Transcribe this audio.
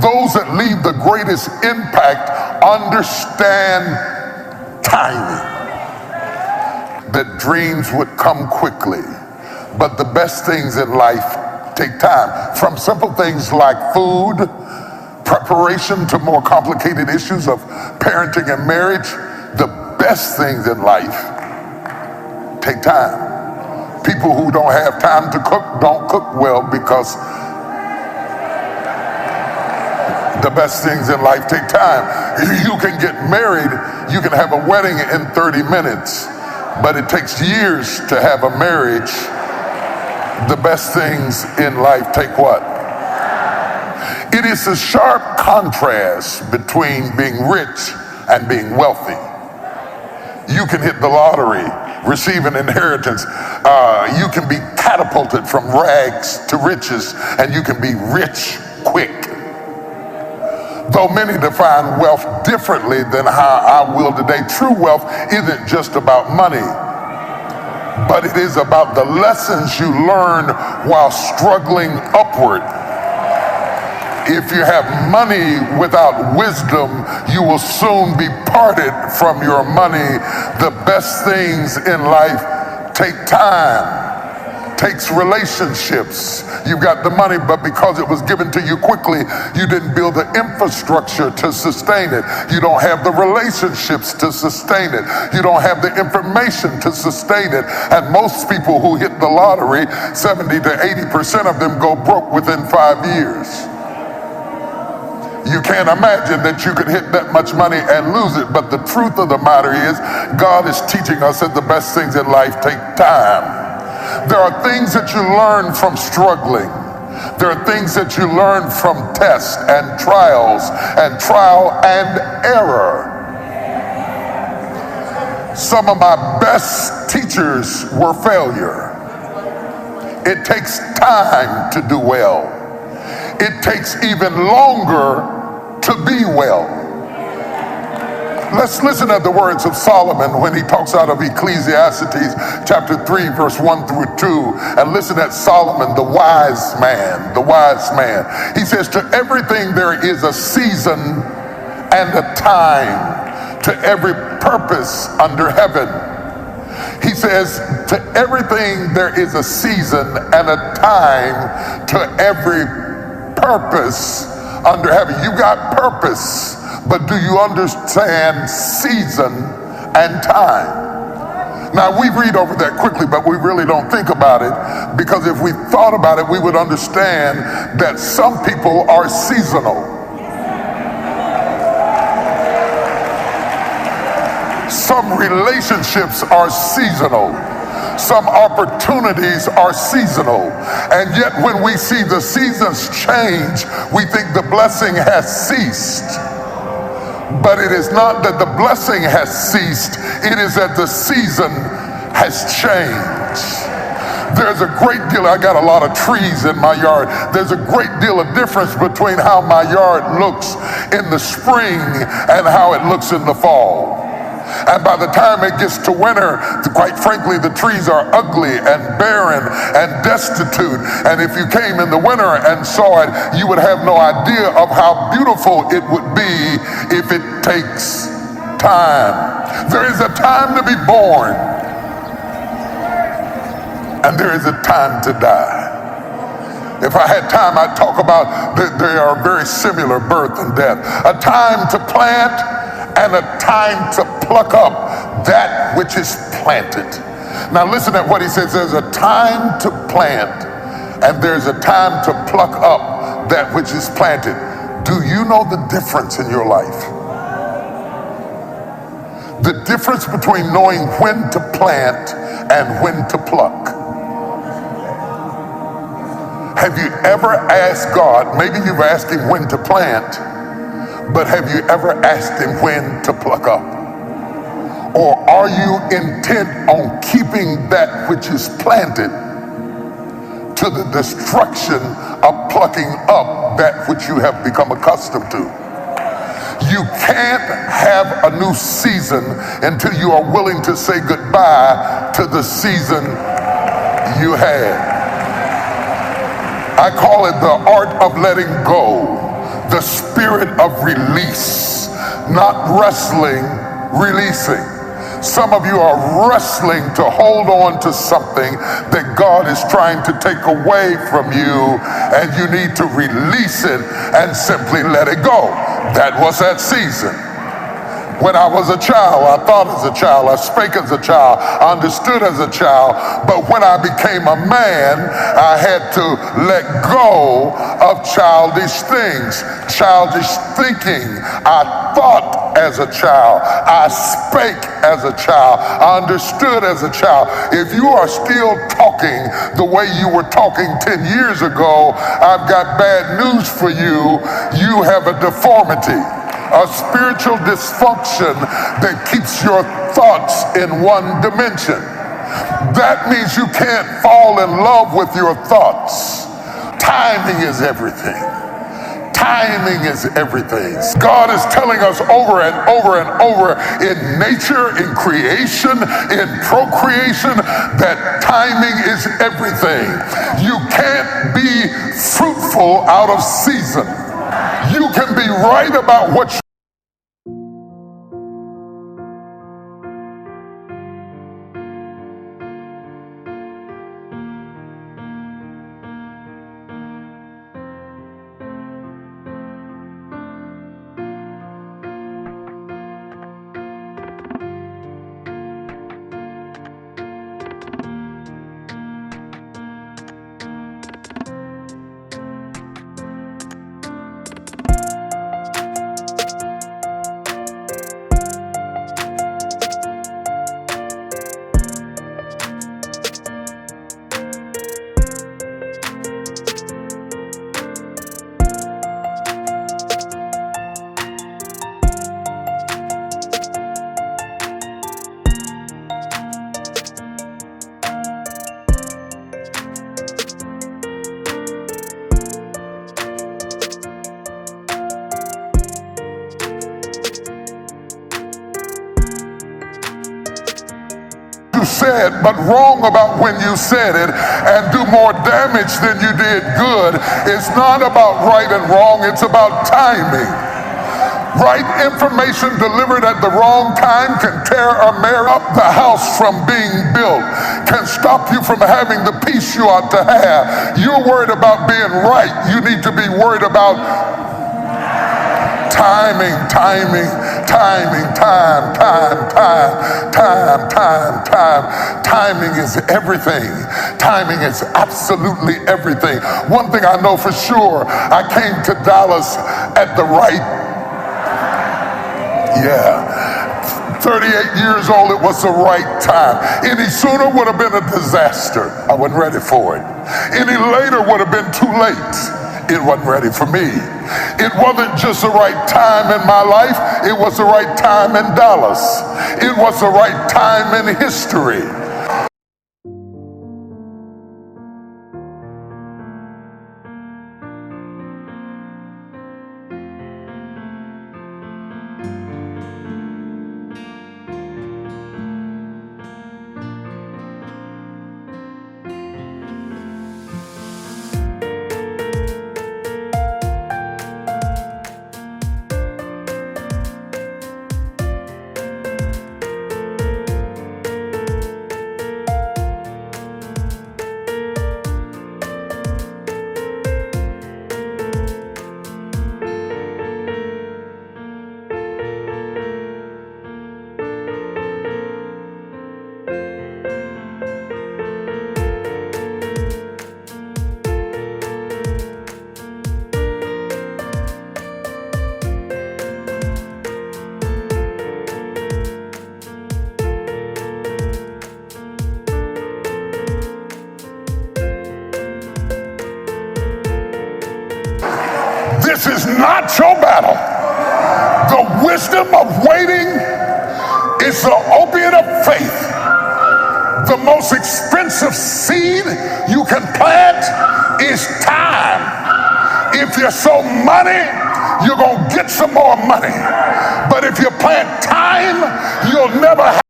Those that leave the greatest impact understand timing. That dreams would come quickly, but the best things in life take time. From simple things like food, preparation, to more complicated issues of parenting and marriage, the best things in life take time. People who don't have time to cook don't cook well, because the best things in life take time. You can get married, you can have a wedding in 30 minutes, but it takes years to have a marriage. The best things in life take what? It is a sharp contrast between being rich and being wealthy. You can hit the lottery, receive an inheritance. You can be catapulted from rags to riches, and you can be rich quick. Though many define wealth differently than how I will today, true wealth isn't just about money, but it is about the lessons you learn while struggling upward. If you have money without wisdom, you will soon be parted from your money. The best things in life take time, takes relationships. You've got the money, but because it was given to you quickly, you didn't build the infrastructure to sustain it. You don't have the relationships to sustain it. You don't have the information to sustain it. And most people who hit the lottery, 70 to 80% of them go broke within 5 years. You can't imagine that you could hit that much money and lose it. But the truth of the matter is, God is teaching us that the best things in life take time. There are things that you learn from struggling. There are things that you learn from tests and trials and trial and error. Some of my best teachers were failure. It takes time to do well. It takes even longer to be well. Let's listen to the words of Solomon when he talks out of Ecclesiastes chapter 3, verse 1 through 2. And listen at Solomon, the wise man, the wise man. He says, to everything there is a season and a time, to every purpose under heaven. He says, to everything there is a season and a time, to every purpose under heaven. You got purpose, but do you understand season and time? Now, we read over that quickly, but we really don't think about it, because if we thought about it, we would understand that some people are seasonal. Some relationships are seasonal. Some opportunities are seasonal. And yet when we see the seasons change, we think the blessing has ceased. But it is not that the blessing has ceased. It is that the season has changed. There's a great deal, I got a lot of trees in my yard. There's a great deal of difference between how my yard looks in the spring and how it looks in the fall. And by the time it gets to winter, quite frankly, the trees are ugly and barren and destitute. And if you came in the winter and saw it, you would have no idea of how beautiful it would be if it takes time. There is a time to be born, and there is a time to die. If I had time, I'd talk about they are very similar, birth and death. A time to plant and a time to pluck up that which is planted. Now listen at what he says. There's a time to plant and there's a time to pluck up that which is planted. Do you know the difference in your life? The difference between knowing when to plant and when to pluck. Have you ever asked God, maybe you've asked him when to plant, but have you ever asked him when to pluck up? Or are you intent on keeping that which is planted to the destruction of plucking up that which you have become accustomed to? You can't have a new season until you are willing to say goodbye to the season you had. I call it the art of letting go. The spirit of release, not wrestling, releasing. Some of you are wrestling to hold on to something that God is trying to take away from you, and you need to release it and simply let it go. That was that season. When I was a child, I thought as a child, I spake as a child, I understood as a child, but when I became a man, I had to let go of childish things, childish thinking. I thought as a child, I spake as a child, I understood as a child. If you are still talking the way you were talking 10 years ago, I've got bad news for you. You have a deformity, a spiritual dysfunction that keeps your thoughts in one dimension. That means you can't fall in love with your thoughts. Timing is everything. Timing is everything. God is telling us over and over and over in nature, in creation, in procreation, that timing is everything. You can't be fruitful out of season. You can be right about what you said, but wrong about when you said it, and do more damage than you did good. It's not about right and wrong, it's about timing. Right information delivered at the wrong time can tear a marriage up the house from being built, can stop you from having the peace you ought to have. You're worried about being right. You need to be worried about timing. Timing is everything. Timing is absolutely everything. One thing I know for sure, I came to Dallas at the right 38 years old, it was the right time. Any sooner would have been a disaster. I wasn't ready for it. Any later would have been too late. It wasn't ready for me. It wasn't just the right time in my life, it was the right time in Dallas. It was the right time in history. This is not your battle. The wisdom of waiting is the opiate of faith. The most expensive seed you can plant is time. If you sow money, you're going to get some more money. But if you plant time, you'll never have